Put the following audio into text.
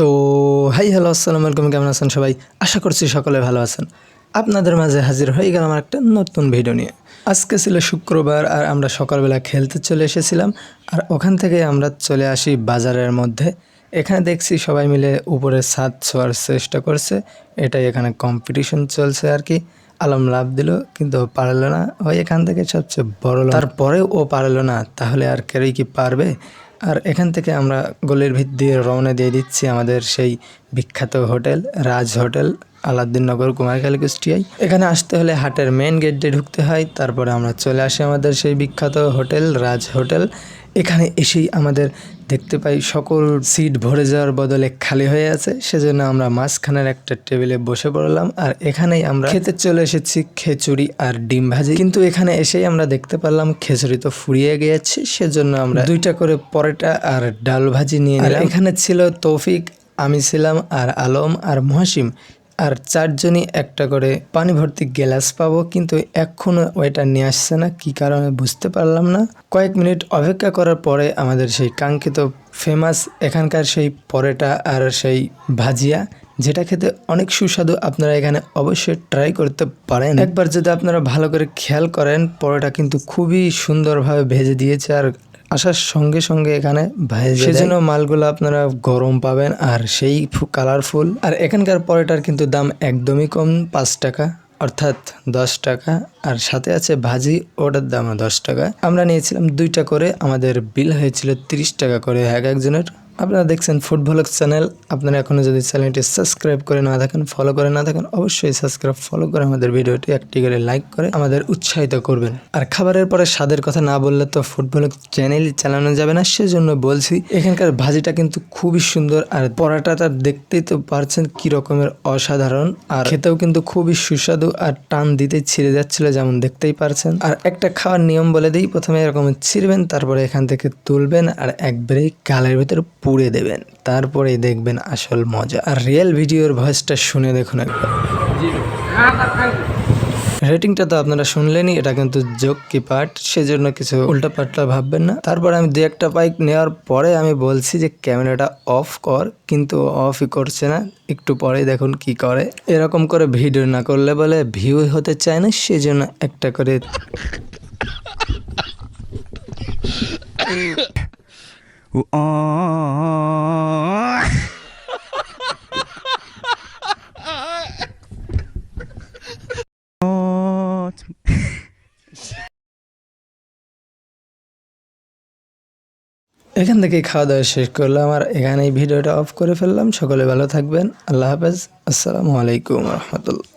তো hi hello আসসালামু আলাইকুম, কেমন আছেন সবাই? আশা করছি সকলে ভালো আছেন। আপনাদের মাঝে হাজির হয়ে গেলাম আমার একটা নতুন ভিডিও নিয়ে। আজকে ছিল শুক্রবার আর আমরা সকালবেলা খেলতে চলে এসেছিলাম। আর ওখান থেকে আমরা চলে আসি বাজারের মধ্যে। এখানে দেখছি সবাই মিলে উপরে ছাদ ছোঁয়ার চেষ্টা করছে। এটাই এখানে কম্পিটিশন চলছে আর কি। আলম লাভ দিল কিন্তু পারল না, ওই এখান থেকে সবচেয়ে বড় লোক। তারপরেও ও পারল না, তাহলে আর কেউই কি পারবে? আর এখান থেকে আমরা গলির ভিত দিয়ে রওনা দিয়ে দিচ্ছি আমাদের সেই বিখ্যাত হোটেল রাজ হোটেল, আলাউদ্দিননগর, কুমারখালী, কুষ্টিয়ায়। এখানে আসতে হলে হাটের মেন গেট দিয়ে ঢুকতে হয়। তারপরে আমরা চলে আসি আমাদের সেই বিখ্যাত হোটেল রাজ হোটেল। এখানে এসেই আমাদের দেখতে পাই সকল সিট ভরে যাওয়ার বদলে খালি হয়ে আছে। সেজন্য আমরা মাঝখানের একটা টেবিলে বসে পড়লাম। আর এখানেই আমরা খেতে চলে এসেছি খিচুড়ি আর ডিম ভাজি। কিন্তু এখানে এসেই আমরা দেখতে পারলাম খিচুড়ি তো ফুরিয়ে গিয়েছে, সেজন্য আমরা দুইটা করে পরোটা আর ডাল ভাজি নিয়ে নিলাম। এখানে ছিল তৌফিক, আমি ছিলাম, আর আলম আর মহাসিম। আর চারজনই একটা করে পানি ভর্তি গ্লাস পাবো, কিন্তু এখনো ওইটা নিয়ে আসছে না, কি কারণে বুঝতে পারলাম না। কয়েক মিনিট অপেক্ষা করার পরে আমাদের সেই কাঙ্ক্ষিত ফেমাস এখানকার সেই পরোটা আর সেই ভাজিয়া, যেটা খেতে অনেক সুস্বাদু, আপনারা এখানে অবশ্যই ট্রাই করতে পারেন। একবার যদি আপনারা ভালো করে খেয়াল করেন, পরোটা কিন্তু খুবই সুন্দরভাবে ভেজে দিয়েছে আর আসার সঙ্গে সঙ্গে এখানে ভেজে, সেজন্য মালগুলো আপনারা গরম পাবেন আর সেই কালারফুল। আর এখানকার পরোটার কিন্তু দাম একদমই কম, 5 টাকা, অর্থাৎ 10 টাকা। আর সাথে আছে ভাজি, ওটার দামও 10 টাকা। আমরা নিয়েছিলাম দুইটা করে, আমাদের বিল হয়েছিল 30 টাকা করে এক একজনের। আপনারা দেখছেন ফুডব্লগ চ্যানেল। আপনারা এখনো যদি চ্যানেলটি সাবস্ক্রাইব করে না থাকেন, ফলো করে না থাকেন, অবশ্যই সাবস্ক্রাইব ফলো করে আমাদের ভিডিওটি একটি করে লাইক করে আমাদের উৎসাহিত করবেন। আর খাবারের পরে স্বাদের কথা না বললে তো ফুডব্লগ চ্যানেলই চালানো যাবে না, সেজন্য বলছি। এখানকার ভাজিটা কিন্তু খুবই সুন্দর, আর পরোটাটা দেখতেই তো পারছেন কি রকমের অসাধারণ, আর খেতেও কিন্তু খুবই সুস্বাদু আর টান দিতে ছিঁড়ে যাচ্ছিল, যেমন দেখতেই পারছেন। আর একটা খাওয়ার নিয়ম বলে দিই, প্রথমে এরকম ছিঁড়বেন, তারপরে এখান থেকে তুলবেন আর একবারেই গালের ভিতরে পুড়ে দেবেন, তারপরেই দেখবেন আসল মজা। আর রিয়েল ভিডিওর ভয়েসটা শুনে দেখুন একবার। রেটিংটা তো আপনারা শুনলেনই, এটা কিন্তু জোক কি পার্ট, সেজন্য কিছু উল্টাপাল্টা ভাববেন না। তারপর আমি দু একটা বাইক নেওয়ার পরে আমি বলছি যে ক্যামেরাটা অফ কর, কিন্তু অফই করছে না। একটু পরে দেখুন কি করে। এরকম করে ভিডিও না করলে বলে ভিউ হতে চায় না, সেজন্য একটা করে এখান থেকে খাওয়া দাওয়া শেষ করলাম আর এখানেই ভিডিওটা অফ করে ফেললাম। সকলে ভালো থাকবেন, আল্লাহ হাফেজ, আসসালামু আলাইকুম রহমতুল্লাহ।